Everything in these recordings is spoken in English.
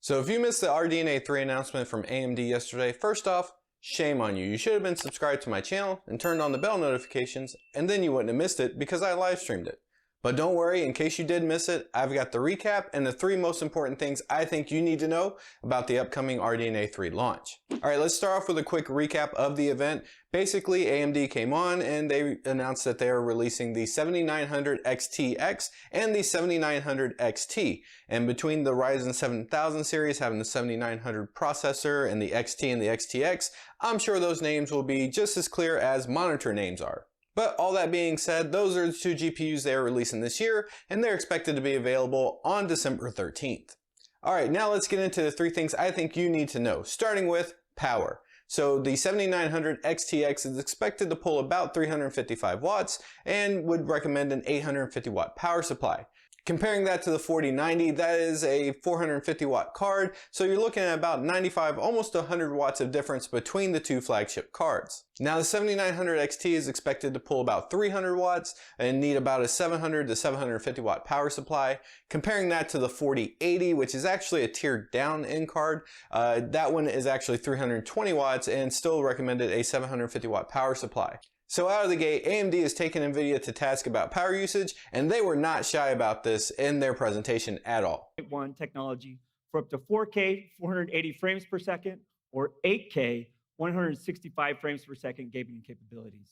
So if you missed the RDNA3 announcement from AMD yesterday, first off, shame on you. You should have been subscribed to my channel and turned on the bell notifications, and then you wouldn't have missed it because I live streamed it. But don't worry, in case you did miss it, I've got the recap and the 3 most important things I think you need to know about the upcoming RDNA3 launch. Alright, let's start off with a quick recap of the event. Basically, AMD came on and they announced that they are releasing the 7900 XTX and the 7900 XT. And between the Ryzen 7000 series having the 7900 processor and the XT and the XTX, I'm sure those names will be just as clear as monitor names are. But all that being said, those are the 2 GPUs they are releasing this year, and they're expected to be available on December 13th. Alright, now let's get into the 3 things I think you need to know, starting with power. So the 7900 XTX is expected to pull about 355 watts and would recommend an 850 watt power supply. Comparing that to the 4090, that is a 450 watt card, so you're looking at about 95, almost 100 watts of difference between the 2 flagship cards. Now the 7900 XT is expected to pull about 300 watts and need about a 700 to 750 watt power supply. Comparing that to the 4080, which is actually a tier down end card, that one is actually 320 watts and still recommended a 750 watt power supply. So out of the gate, AMD has taken NVIDIA to task about power usage, and they were not shy about this in their presentation at all. One technology for up to 4K 480 frames per second or 8K 165 frames per second gaming capabilities.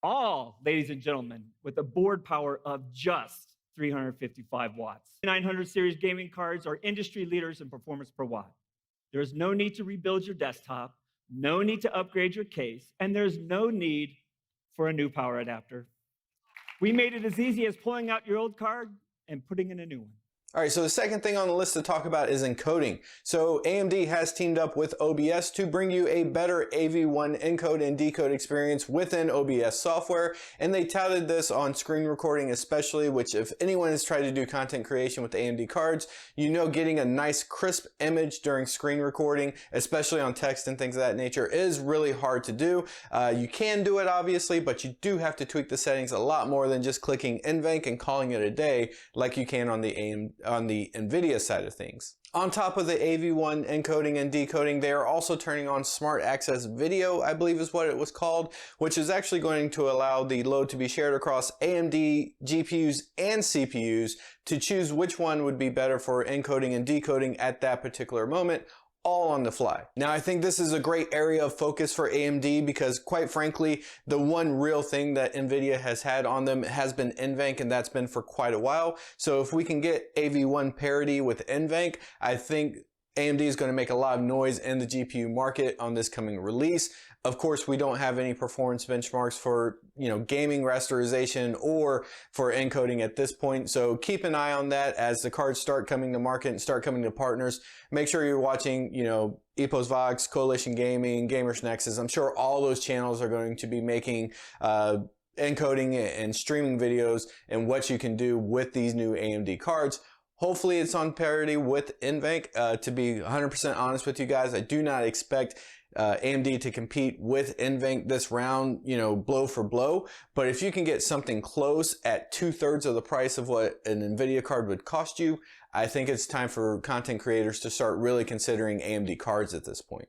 All, ladies and gentlemen, with a board power of just 355 watts. 900 series gaming cards are industry leaders in performance per watt. There is no need to rebuild your desktop, no need to upgrade your case, and there's no need for a new power adapter. We made it as easy as pulling out your old card and putting in a new one. Alright, so the second thing on the list to talk about is encoding. So AMD has teamed up with OBS to bring you a better AV1 encode and decode experience within OBS software, and they touted this on screen recording especially, which if anyone has tried to do content creation with AMD cards, you know getting a nice crisp image during screen recording, especially on text and things of that nature, is really hard to do. You can do it obviously, but you do have to tweak the settings a lot more than just clicking NVENC and calling it a day like you can on the NVIDIA side of things. On top of the AV1 encoding and decoding, they are also turning on Smart Access Video, I believe is what it was called, which is actually going to allow the load to be shared across AMD GPUs and CPUs to choose which one would be better for encoding and decoding at that particular moment, all on the fly. Now I think this is a great area of focus for AMD because quite frankly, the one real thing that NVIDIA has had on them has been NVENC, and that's been for quite a while. So if we can get AV1 parity with NVENC, I think AMD is going to make a lot of noise in the GPU market on this coming release. Of course, we don't have any performance benchmarks for, gaming rasterization or for encoding at this point. So keep an eye on that as the cards start coming to market and start coming to partners. Make sure you're watching, Epos Vox, Coalition Gaming, Gamers Nexus. I'm sure all those channels are going to be making encoding and streaming videos and what you can do with these new AMD cards. Hopefully it's on parity with NVENC. To be 100% honest with you guys, I do not expect AMD to compete with NVENC this round, blow for blow. But if you can get something close at 2/3 of the price of what an NVIDIA card would cost you, I think it's time for content creators to start really considering AMD cards at this point.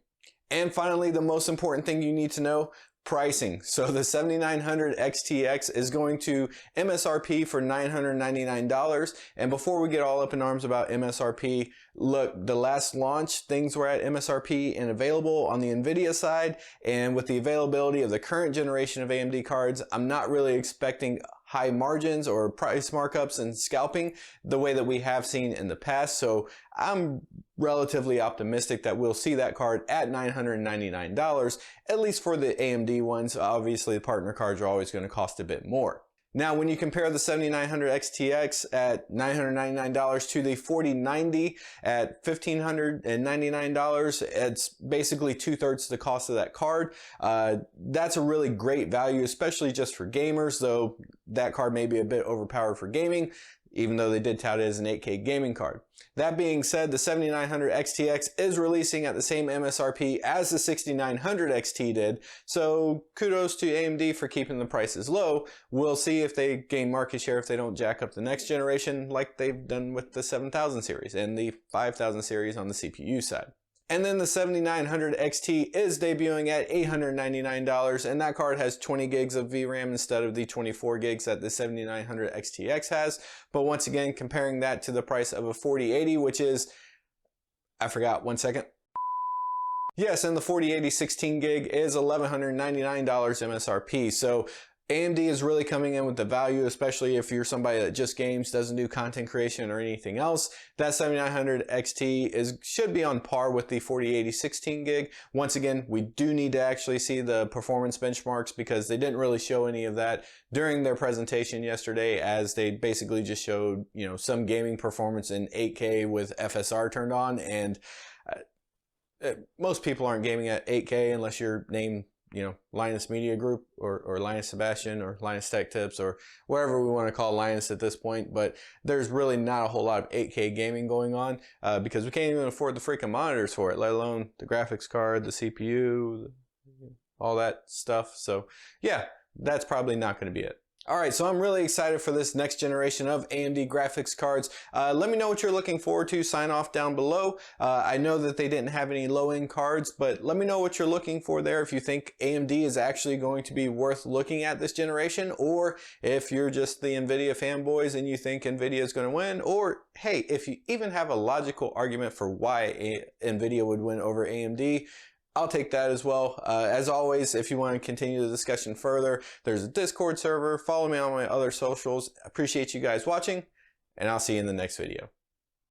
And finally, the most important thing you need to know, pricing. So the 7900 XTX is going to MSRP for $999. And before we get all up in arms about MSRP, look, the last launch, things were at MSRP and available on the NVIDIA side. And with the availability of the current generation of AMD cards, I'm not really expecting high margins or price markups and scalping the way that we have seen in the past. So I'm relatively optimistic that we'll see that card at $999, at least for the AMD ones. Obviously, the partner cards are always going to cost a bit more. Now, when you compare the 7900 XTX at $999 to the 4090 at $1,599, it's basically 2/3 the cost of that card. That's a really great value, especially just for gamers, though that card may be a bit overpowered for gaming. even though they did tout it as an 8K gaming card. That being said, the 7900 XTX is releasing at the same MSRP as the 6900 XT did, so kudos to AMD for keeping the prices low. We'll see if they gain market share if they don't jack up the next generation like they've done with the 7000 series and the 5000 series on the CPU side. And then the 7900 XT is debuting at $899, and that card has 20 gigs of VRAM instead of the 24 gigs that the 7900 XTX has. But once again, comparing that to the price of a 4080, which is, I forgot, 1 second. Yes, and the 4080 16 gig is $1,199 MSRP. So AMD is really coming in with the value, especially if you're somebody that just games, doesn't do content creation or anything else. That 7900 XT should be on par with the 4080 16 gig. Once again, we do need to actually see the performance benchmarks because they didn't really show any of that during their presentation yesterday, as they basically just showed, you know, some gaming performance in 8K with FSR turned on, and most people aren't gaming at 8K unless you're named, you know, Linus Media Group or Linus Sebastian or Linus Tech Tips or wherever we want to call Linus at this point. But there's really not a whole lot of 8K gaming going on because we can't even afford the freaking monitors for it, let alone the graphics card, the CPU, all that stuff. So yeah, that's probably not going to be it. Alright, so I'm really excited for this next generation of AMD graphics cards. Let me know what you're looking forward to. Sign off down below. I know that they didn't have any low-end cards, but let me know what you're looking for there. If you think AMD is actually going to be worth looking at this generation, or if you're just the NVIDIA fanboys and you think NVIDIA is going to win, or hey, if you even have a logical argument for why NVIDIA would win over AMD, I'll take that as well. As always, if you want to continue the discussion further, there's a Discord server. Follow me on my other socials. Appreciate you guys watching, and I'll see you in the next video.